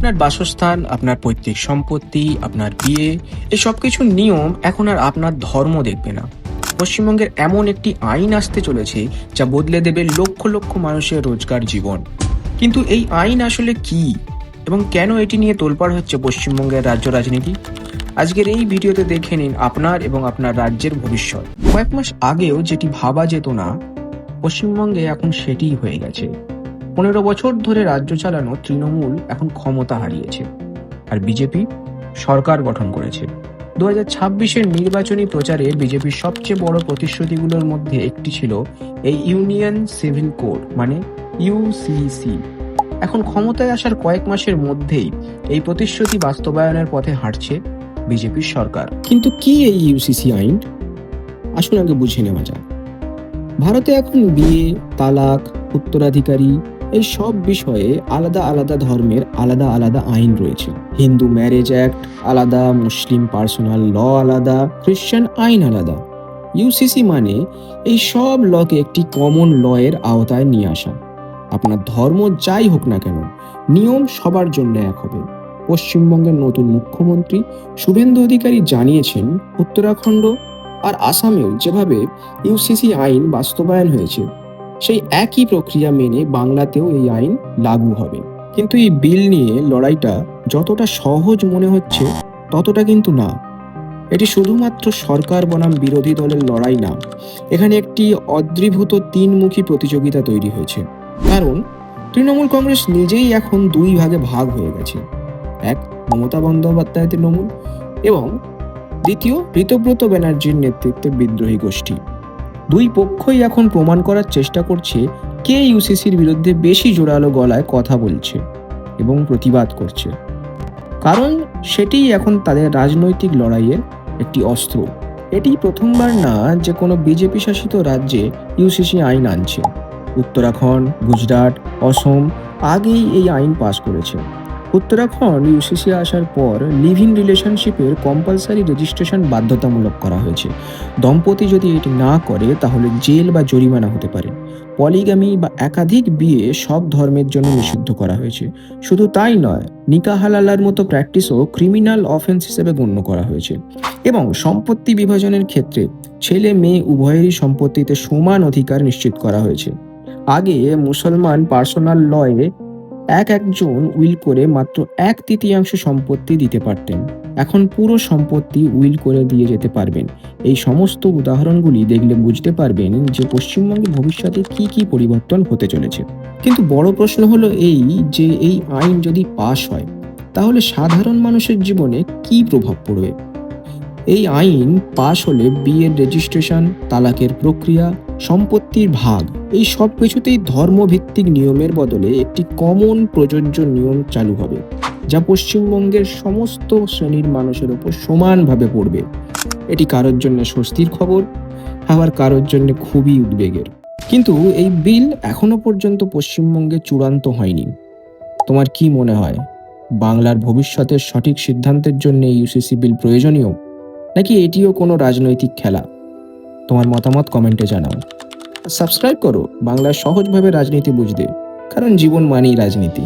আপনার বাসস্থান, আপনার পৈতৃক সম্পত্তি, আপনার বিয়ে, এই সব কিছুর নিয়ম এখন আর আপনার ধর্ম দেখবে না। পশ্চিমবঙ্গের এমন একটি আইন আসতে চলেছে যা বদলে দেবে লক্ষ লক্ষ মানুষের রোজগার জীবন। কিন্তু এই আইন আসলে কি এবং কেন এটি নিয়ে তোলপাড় হচ্ছে পশ্চিমবঙ্গের রাজ্য রাজনীতি? আজকের এই ভিডিওতে দেখে নিন আপনার এবং আপনার রাজ্যের ভবিষ্যৎ। কয়েক মাস আগেও যেটি ভাবা যেত না, পশ্চিমবঙ্গে এখন সেটিই হয়ে গেছে। 15 বছর ধরে রাজ্য চালানো তৃণমূল এখন ক্ষমতা হারিয়েছে, আর বিজেপি সরকার গঠন করেছে। 2026-এর নির্বাচনী প্রচারে বিজেপির সবচেয়ে বড় প্রতিশ্রুতিগুলোর মধ্যে একটি ছিল এই ইউনিয়ন সিভিল কোড, মানে ইউসিসি। এখন ক্ষমতায় আসার কয়েক মাসের মধ্যেই এই প্রতিশ্রুতি বাস্তবায়নের পথে হাঁটছে বিজেপির সরকার। কিন্তু কি এই ইউসিসি আইন? আসুন আগে বুঝে নেওয়া যাক। ভারতে এখন বিয়ে, তালাক, উত্তরাধিকারী এই সব বিষয়ে আলাদা আলাদা ধর্মের আলাদা আলাদা আইন রয়েছে। হিন্দু ম্যারেজ অ্যাক্ট আলাদা, মুসলিম পার্সোনাল ল আলাদা, খ্রিস্টান আইন আলাদা। ইউসিসি মানে এই সব লকে একটি কমন ল এর আওতায় নিয়ে আসা। আপনার ধর্ম যাই হোক না কেন, নিয়ম সবার জন্য এক হবে। পশ্চিমবঙ্গের নতুন মুখ্যমন্ত্রী শুভেন্দু অধিকারী জানিয়েছেন, উত্তরাখণ্ড আর আসামেও যেভাবে ইউসিসি আইন বাস্তবায়ন হয়েছে, সেই একই প্রক্রিয়া মেনে বাংলাতেও এই আইন লাগু হবে। কিন্তু এই বিল নিয়ে লড়াইটা যতটা সহজ মনে হচ্ছে ততটা কিন্তু না। এটি শুধুমাত্র সরকার বনাম বিরোধী দলের লড়াই না, এখানে একটি অদ্রিভূত তিনমুখী প্রতিযোগিতা তৈরি হয়েছে। কারণ তৃণমূল কংগ্রেস নিজেই এখন দুই ভাগে ভাগ হয়ে গেছে। এক, মমতা বন্দ্যোপাধ্যায় তৃণমূল, এবং দ্বিতীয়, ঋতব্রত ব্যানার্জির নেতৃত্বে বিদ্রোহী গোষ্ঠী। দুই পক্ষই এখন প্রমাণ করার চেষ্টা করছে কে ইউসিসির বিরুদ্ধে বেশি জোরালো গলায় কথা বলছে এবং প্রতিবাদ করছে। কারণ সেটিই এখন তাদের রাজনৈতিক লড়াইয়ের একটি অস্ত্র। এটি প্রথমবার না যে কোনো বিজেপি শাসিত রাজ্যে ইউসিসি আইন আনছে। উত্তরাখণ্ড, গুজরাট, অসম আগেই এই আইন পাশ করেছে। উত্তরাখণ্ড ইউসিসি আসার পর লিভ ইন রিলেশনশিপের কম্পালসারি রেজিস্ট্রেশন বাধ্যতামূলক করা হয়েছে। দম্পতি যদি এটি না করে তাহলে জেল বা জরিমানা হতে পারে। পলিগামি বা একাধিক বিয়ে সব ধর্মের জন্য নিষিদ্ধ করা হয়েছে। শুধু তাই নয়, নিকাহ হালালার মতো প্র্যাকটিসও ক্রিমিনাল অফেন্স হিসেবে গণ্য করা হয়েছে। এবং সম্পত্তি বিভাজনের ক্ষেত্রে ছেলে মেয়ে উভয়েরই সম্পত্তিতে সমান অধিকার নিশ্চিত করা হয়েছে। আগে মুসলমান পার্সোনাল লয়ে একজন উইল করে মাত্র 1/3 সম্পত্তি দিতে পারতেন, এখন পুরো সম্পত্তি উইল করে দিয়ে যেতে পারবেন। এই সমস্ত উদাহরণগুলি দেখলে বুঝতে পারবেন যে পশ্চিমবঙ্গে ভবিষ্যতে কি কি পরিবর্তন হতে চলেছে। কিন্তু বড় প্রশ্ন হলো এই যে এই আইন যদি পাশ হয় তাহলে সাধারণ মানুষের জীবনে কি প্রভাব পড়বে। এই আইন পাশ হলে বিয়ের রেজিস্ট্রেশন, তালাকের প্রক্রিয়া, সম্পত্তির ভাগ, এই সব কিছুতেই ধর্মভিত্তিক নিয়মের বদলে একটি কমন প্রযোজ্য নিয়ম চালু হবে, যা পশ্চিমবঙ্গের সমস্ত শ্রেণীর মানুষের উপর সমানভাবে পড়বে। এটি কারোর জন্য স্বস্তির খবর, আবার কারোর জন্য খুবই উদ্বেগের। কিন্তু এই বিল এখনো পর্যন্ত পশ্চিমবঙ্গে চূড়ান্ত হয়নি। তোমার কি মনে হয়, বাংলার ভবিষ্যতের সঠিক সিদ্ধান্তের জন্য ইউসিসি বিল প্রয়োজনীয়, নাকি এটিও কোনো রাজনৈতিক খেলা? তোমার মতামত কমেন্টে জানাও। সাবস্ক্রাইব করো বাংলার সহজভাবে রাজনীতি বুঝতে, কারণ জীবন মানেই রাজনীতি।